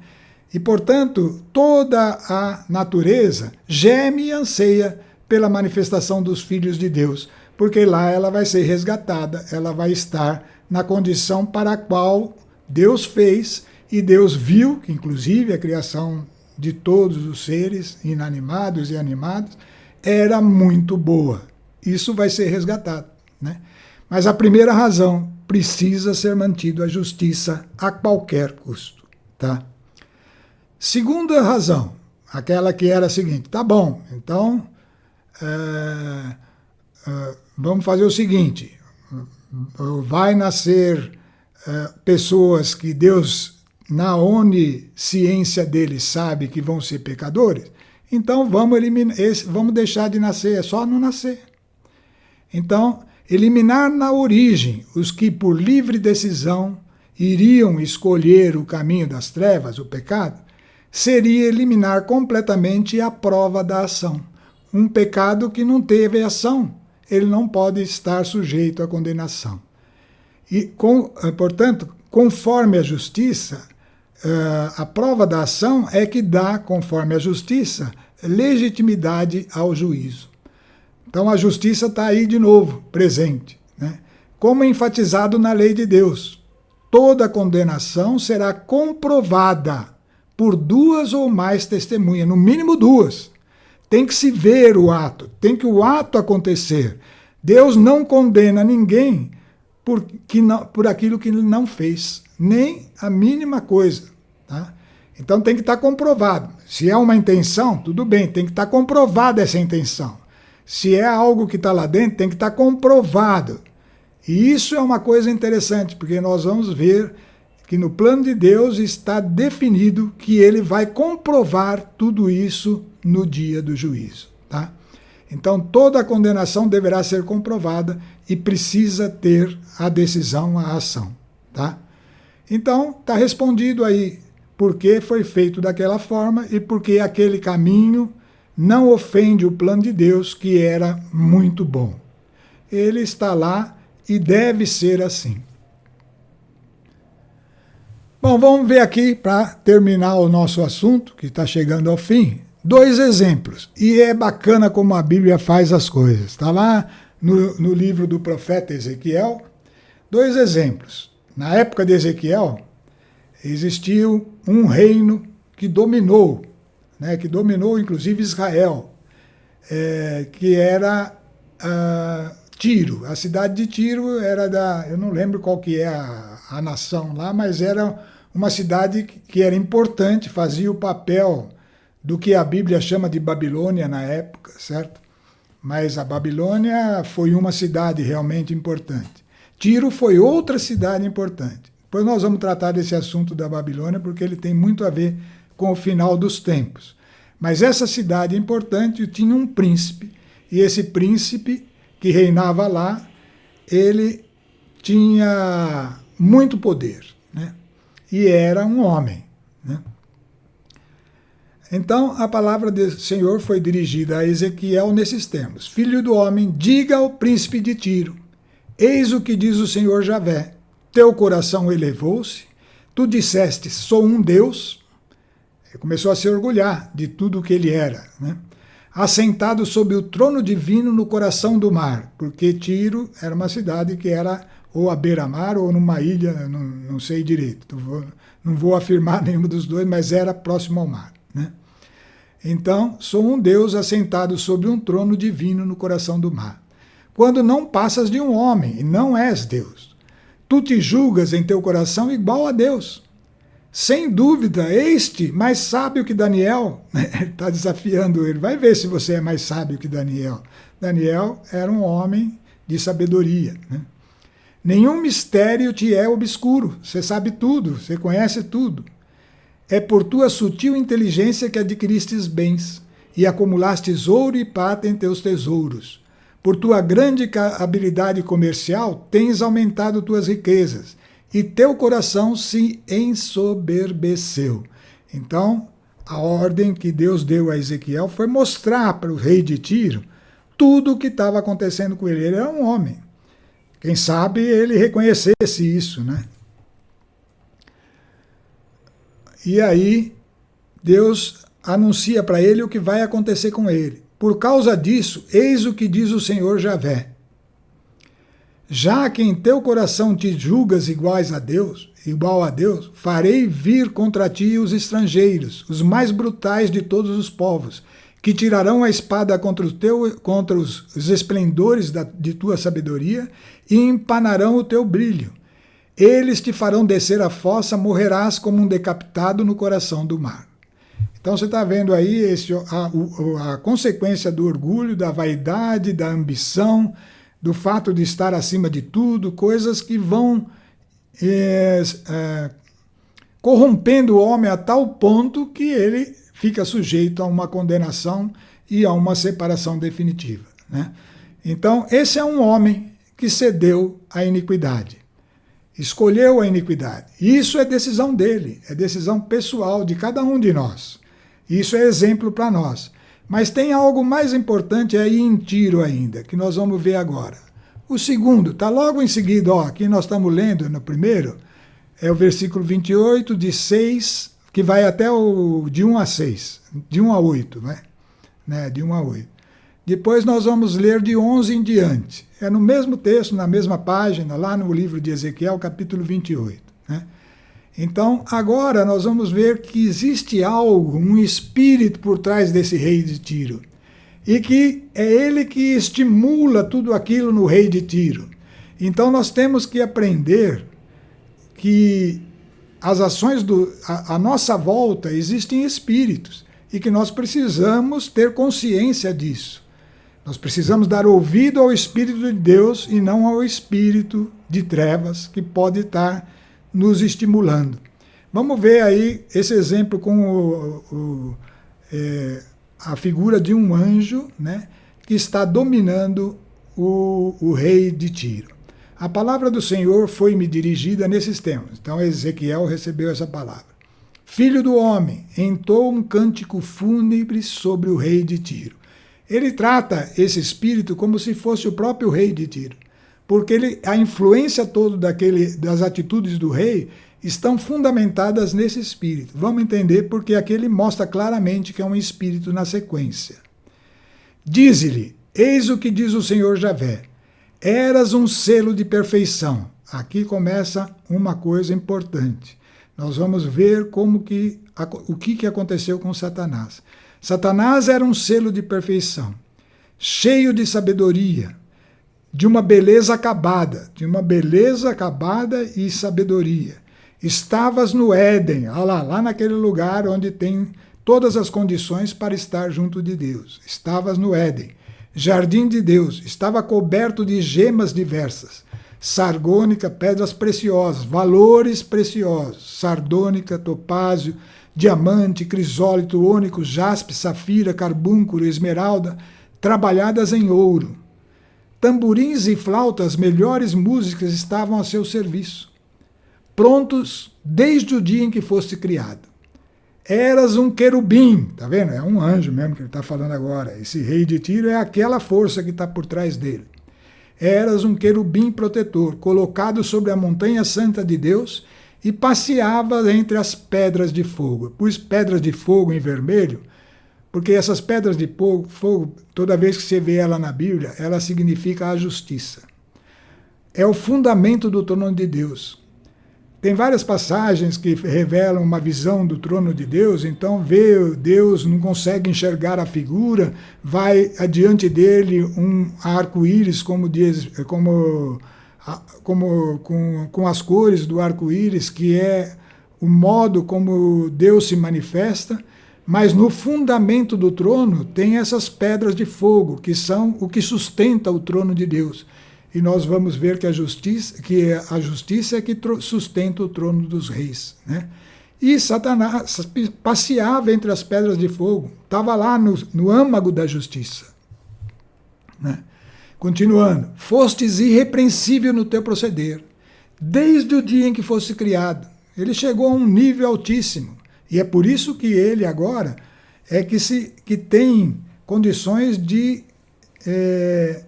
E, portanto, toda a natureza geme e anseia pela manifestação dos filhos de Deus, porque lá ela vai ser resgatada, ela vai estar na condição para a qual Deus fez, e Deus viu que, inclusive, a criação de todos os seres, inanimados e animados, era muito boa. Isso vai ser resgatado, né? Mas a primeira razão, precisa ser mantido a justiça a qualquer custo, tá? Segunda razão, aquela que era a seguinte: tá bom, então vamos fazer o seguinte, vai nascer pessoas que Deus, na onisciência dele, sabe que vão ser pecadores, então vamos eliminar, vamos deixar de nascer, é só não nascer. Então, eliminar na origem os que por livre decisão iriam escolher o caminho das trevas, o pecado, seria eliminar completamente a prova da ação. Um pecado que não teve ação, ele não pode estar sujeito à condenação. E, portanto, conforme a justiça, a prova da ação é que dá, conforme a justiça, legitimidade ao juízo. Então a justiça está aí de novo, presente, né? Como enfatizado na lei de Deus. Toda condenação será comprovada por duas ou mais testemunhas, no mínimo duas. Tem que se ver o ato, tem que o ato acontecer. Deus não condena ninguém por aquilo que ele não fez, nem a mínima coisa, tá? Então tem que estar comprovado. Se é uma intenção, tudo bem, tem que estar comprovada essa intenção. Se é algo que está lá dentro, tem que estar comprovado. E isso é uma coisa interessante, porque nós vamos ver que no plano de Deus está definido que ele vai comprovar tudo isso no dia do juízo, tá? Então toda a condenação deverá ser comprovada e precisa ter a decisão, a ação, tá? Então está respondido aí por que foi feito daquela forma e porque aquele caminho não ofende o plano de Deus, que era muito bom. Ele está lá e deve ser assim. Bom, vamos ver aqui, para terminar o nosso assunto, que está chegando ao fim, 2 exemplos. E é bacana como a Bíblia faz as coisas. Está lá no livro do profeta Ezequiel, 2 exemplos. Na época de Ezequiel, existiu um reino que dominou, né, que dominou inclusive Israel, que era Tiro. A cidade de Tiro era eu não lembro qual que é a nação lá, mas era uma cidade que era importante, fazia o papel do que a Bíblia chama de Babilônia na época, certo? Mas a Babilônia foi uma cidade realmente importante. Tiro foi outra cidade importante. Depois nós vamos tratar desse assunto da Babilônia, porque ele tem muito a ver com o final dos tempos. Mas essa cidade importante tinha um príncipe, e esse príncipe que reinava lá, ele tinha muito poder, né? E era um homem, né? Então, a palavra do Senhor foi dirigida a Ezequiel nesses termos: Filho do homem, diga ao príncipe de Tiro, eis o que diz o Senhor Javé, teu coração elevou-se, tu disseste, sou um Deus. Ele começou a se orgulhar de tudo o que ele era, né? Assentado sobre o trono divino no coração do mar, porque Tiro era uma cidade que era ou à beira-mar ou numa ilha, não sei direito, não vou afirmar nenhum dos dois, mas era próximo ao mar, né? Então, sou um Deus assentado sobre um trono divino no coração do mar. Quando não passas de um homem e não és Deus, tu te julgas em teu coração igual a Deus. Sem dúvida, este mais sábio que Daniel, está desafiando ele, vai ver se você é mais sábio que Daniel. Daniel era um homem de sabedoria, né? Nenhum mistério te é obscuro, você sabe tudo, você conhece tudo. É por tua sutil inteligência que adquiristes bens, e acumulastes ouro e prata em teus tesouros. Por tua grande habilidade comercial, tens aumentado tuas riquezas, e teu coração se ensoberbeceu. Então, a ordem que Deus deu a Ezequiel foi mostrar para o rei de Tiro tudo o que estava acontecendo com ele. Ele era um homem. Quem sabe ele reconhecesse isso, né? E aí, Deus anuncia para ele o que vai acontecer com ele. Por causa disso, eis o que diz o Senhor Javé. Já que em teu coração te julgas igual a Deus, farei vir contra ti os estrangeiros, os mais brutais de todos os povos, que tirarão a espada contra os esplendores de tua sabedoria e empanarão o teu brilho. Eles te farão descer a fossa, morrerás como um decapitado no coração do mar. Então você está vendo aí a consequência do orgulho, da vaidade, da ambição, do fato de estar acima de tudo, coisas que vão corrompendo o homem a tal ponto que ele fica sujeito a uma condenação e a uma separação definitiva, né? Então, esse é um homem que cedeu à iniquidade. Escolheu a iniquidade. Isso é decisão dele, é decisão pessoal de cada um de nós. Isso é exemplo para nós. Mas tem algo mais importante aí em Tiro ainda, que nós vamos ver agora. O segundo, está logo em seguida, aqui nós estamos lendo no primeiro, é o versículo 28, de 6, que vai até de 1 a 6, de 1 a 8, né? De 1 a 8. Depois nós vamos ler de 11 em diante. É no mesmo texto, na mesma página, lá no livro de Ezequiel, capítulo 28. Né? Então, agora nós vamos ver que existe algo, um espírito por trás desse rei de Tiro. E que é ele que estimula tudo aquilo no rei de Tiro. Então nós temos que aprender que as ações à nossa volta existem espíritos e que nós precisamos ter consciência disso. Nós precisamos dar ouvido ao Espírito de Deus e não ao espírito de trevas que pode estar nos estimulando. Vamos ver aí esse exemplo com a figura de um anjo, né, que está dominando o rei de Tiro. A palavra do Senhor foi-me dirigida nesses termos. Então Ezequiel recebeu essa palavra. Filho do homem, entoa um cântico fúnebre sobre o rei de Tiro. Ele trata esse espírito como se fosse o próprio rei de Tiro, porque a influência toda das atitudes do rei estão fundamentadas nesse espírito. Vamos entender porque aqui ele mostra claramente que é um espírito na sequência. Dize-lhe, eis o que diz o Senhor Javé, eras um selo de perfeição. Aqui começa uma coisa importante. Nós vamos ver o que aconteceu com Satanás. Satanás era um selo de perfeição, cheio de sabedoria, de uma beleza acabada e sabedoria. Estavas no Éden, lá naquele lugar onde tem todas as condições para estar junto de Deus. Estavas no Éden. jardim de Deus, estava coberto de gemas diversas, sargônica, pedras preciosas, valores preciosos, sardônica, topázio, diamante, crisólito, ônix, jaspe, safira, carbúnculo, esmeralda, trabalhadas em ouro. Tamborins e flautas, melhores músicas estavam a seu serviço, prontos desde o dia em que foste criado. Eras um querubim, tá vendo? É um anjo mesmo que ele está falando agora. Esse rei de Tiro é aquela força que está por trás dele. Eras um querubim protetor, colocado sobre a montanha santa de Deus e passeava entre as pedras de fogo. Pus pedras de fogo em vermelho, porque essas pedras de fogo, toda vez que você vê ela na Bíblia, ela significa a justiça. É o fundamento do trono de Deus. Tem várias passagens que revelam uma visão do trono de Deus, então vê Deus, não consegue enxergar a figura, vai adiante dele um arco-íris, com as cores do arco-íris, que é o modo como Deus se manifesta, mas no fundamento do trono tem essas pedras de fogo, que são o que sustenta o trono de Deus. E nós vamos ver que a justiça é que sustenta o trono dos reis, né? E Satanás passeava entre as pedras de fogo, estava lá no âmago da justiça, né? Continuando, fostes irrepreensível no teu proceder, desde o dia em que fosse criado. Ele chegou a um nível altíssimo, e é por isso que ele agora é que tem condições de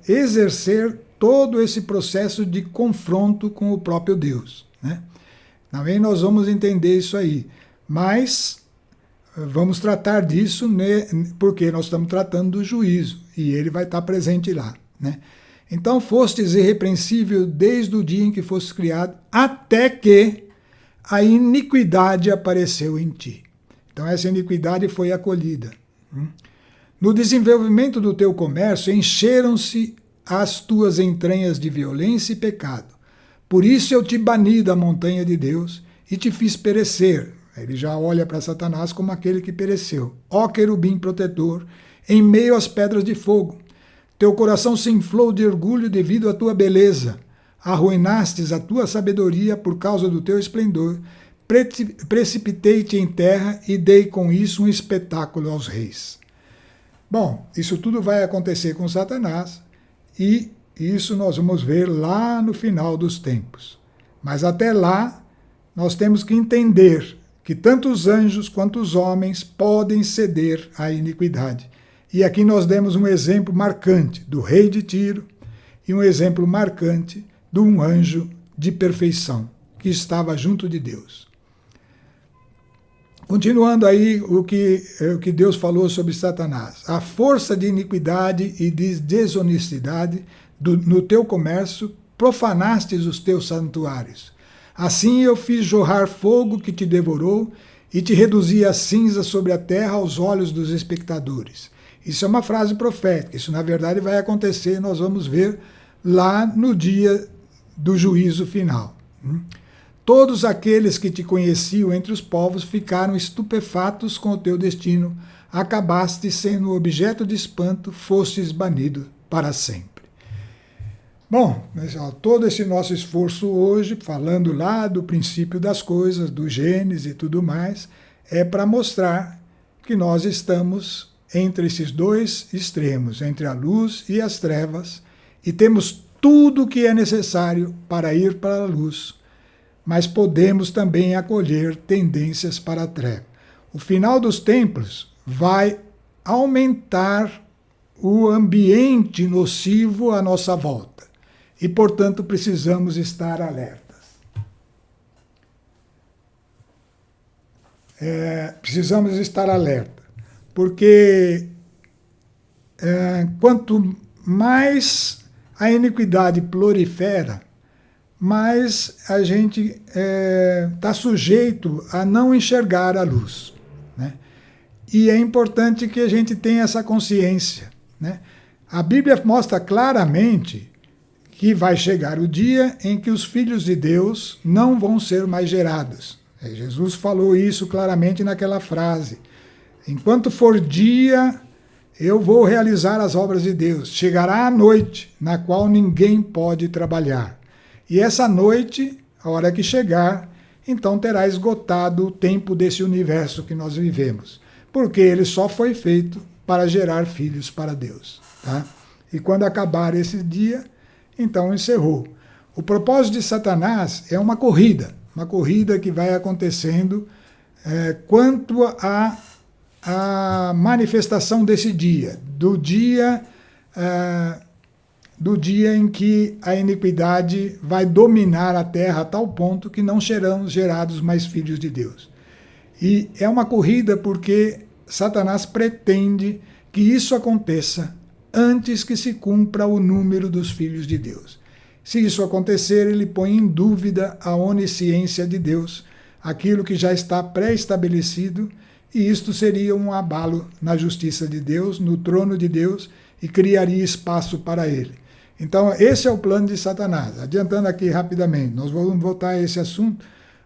exercer todo esse processo de confronto com o próprio Deus, né? Também nós vamos entender isso aí, mas vamos tratar disso, né, porque nós estamos tratando do juízo, e ele vai estar presente lá, né? Então, fostes irrepreensível desde o dia em que foste criado, até que a iniquidade apareceu em ti. Então, essa iniquidade foi acolhida. No desenvolvimento do teu comércio, encheram-se as tuas entranhas de violência e pecado. Por isso eu te bani da montanha de Deus e te fiz perecer. Ele já olha para Satanás como aquele que pereceu. Ó querubim protetor, em meio às pedras de fogo. Teu coração se inflou de orgulho devido à tua beleza. Arruinastes a tua sabedoria por causa do teu esplendor. Precipitei-te em terra e dei com isso um espetáculo aos reis. Bom, isso tudo vai acontecer com Satanás, e isso nós vamos ver lá no final dos tempos. Mas até lá, nós temos que entender que tanto os anjos quanto os homens podem ceder à iniquidade. E aqui nós demos um exemplo marcante do rei de Tiro e um exemplo marcante de um anjo de perfeição que estava junto de Deus. Continuando aí o que Deus falou sobre Satanás. A força de iniquidade e de desonestidade no teu comércio, profanastes os teus santuários. Assim eu fiz jorrar fogo que te devorou e te reduzi a cinza sobre a terra aos olhos dos espectadores. Isso é uma frase profética. Isso, na verdade, vai acontecer, nós vamos ver lá no dia do juízo final. Todos aqueles que te conheciam entre os povos ficaram estupefatos com o teu destino. Acabaste sendo objeto de espanto, fostes banido para sempre. Bom, todo esse nosso esforço hoje, falando lá do princípio das coisas, do Gênesis e tudo mais, é para mostrar que nós estamos entre esses dois extremos, entre a luz e as trevas, e temos tudo o que é necessário para ir para a luz, mas podemos também acolher tendências para a treva. O final dos tempos vai aumentar o ambiente nocivo à nossa volta, e, portanto, precisamos estar alertas. Precisamos estar alerta, porque quanto mais a iniquidade prolifera, mais a gente está sujeito a não enxergar a luz, né? E é importante que a gente tenha essa consciência, né? A Bíblia mostra claramente que vai chegar o dia em que os filhos de Deus não vão ser mais gerados. Jesus falou isso claramente naquela frase. Enquanto for dia, Eu vou realizar as obras de Deus. Chegará a noite, na qual ninguém pode trabalhar. E essa noite, a hora que chegar, então terá esgotado o tempo desse universo que nós vivemos. Porque ele só foi feito para gerar filhos para Deus. Tá? E quando acabar esse dia, então encerrou. O propósito de Satanás é uma corrida que vai acontecendo quanto à manifestação desse dia, do dia em que a iniquidade vai dominar a terra a tal ponto que não serão gerados mais filhos de Deus. E é uma corrida porque Satanás pretende que isso aconteça antes que se cumpra o número dos filhos de Deus. Se isso acontecer, ele põe em dúvida a onisciência de Deus, aquilo que já está pré-estabelecido, e isto seria um abalo na justiça de Deus, no trono de Deus, e criaria espaço para ele. Então, esse é o plano de Satanás. Adiantando aqui rapidamente, nós vamos voltar a esse assunto,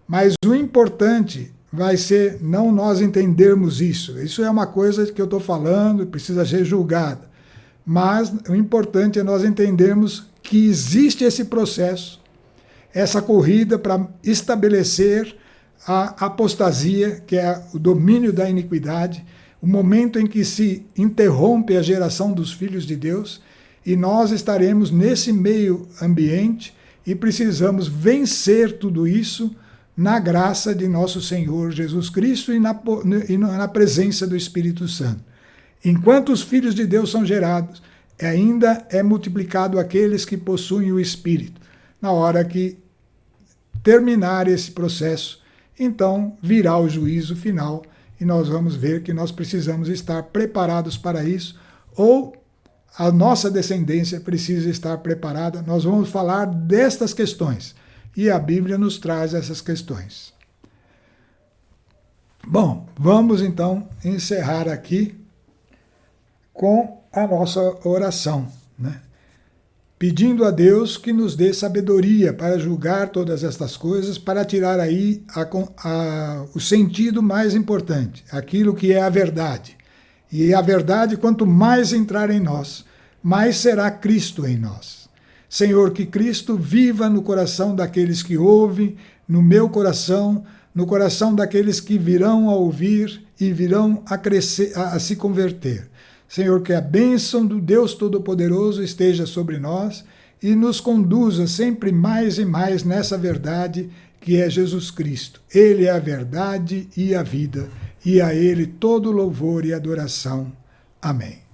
mas o importante vai ser não nós entendermos isso. Isso é uma coisa que eu estou falando, precisa ser julgada. Mas o importante é nós entendermos que existe esse processo, essa corrida para estabelecer a apostasia, que é o domínio da iniquidade, o momento em que se interrompe a geração dos filhos de Deus, e nós estaremos nesse meio ambiente e precisamos vencer tudo isso na graça de nosso Senhor Jesus Cristo e na presença do Espírito Santo. Enquanto os filhos de Deus são gerados, ainda é multiplicado aqueles que possuem o Espírito. Na hora que terminar esse processo, então virá o juízo final e nós vamos ver que nós precisamos estar preparados para isso, ou a nossa descendência precisa estar preparada. Nós vamos falar destas questões e a Bíblia nos traz essas questões. Bom, vamos então encerrar aqui com a nossa oração, né? Pedindo a Deus que nos dê sabedoria para julgar todas estas coisas, para tirar aí o sentido mais importante, aquilo que é a verdade. E a verdade, quanto mais entrar em nós, mais será Cristo em nós. Senhor, que Cristo viva no coração daqueles que ouvem, no meu coração, no coração daqueles que virão a ouvir e virão a crescer, a se converter. Senhor, que a bênção do Deus Todo-Poderoso esteja sobre nós e nos conduza sempre mais e mais nessa verdade que é Jesus Cristo. Ele é a verdade e a vida, e a Ele todo louvor e adoração. Amém.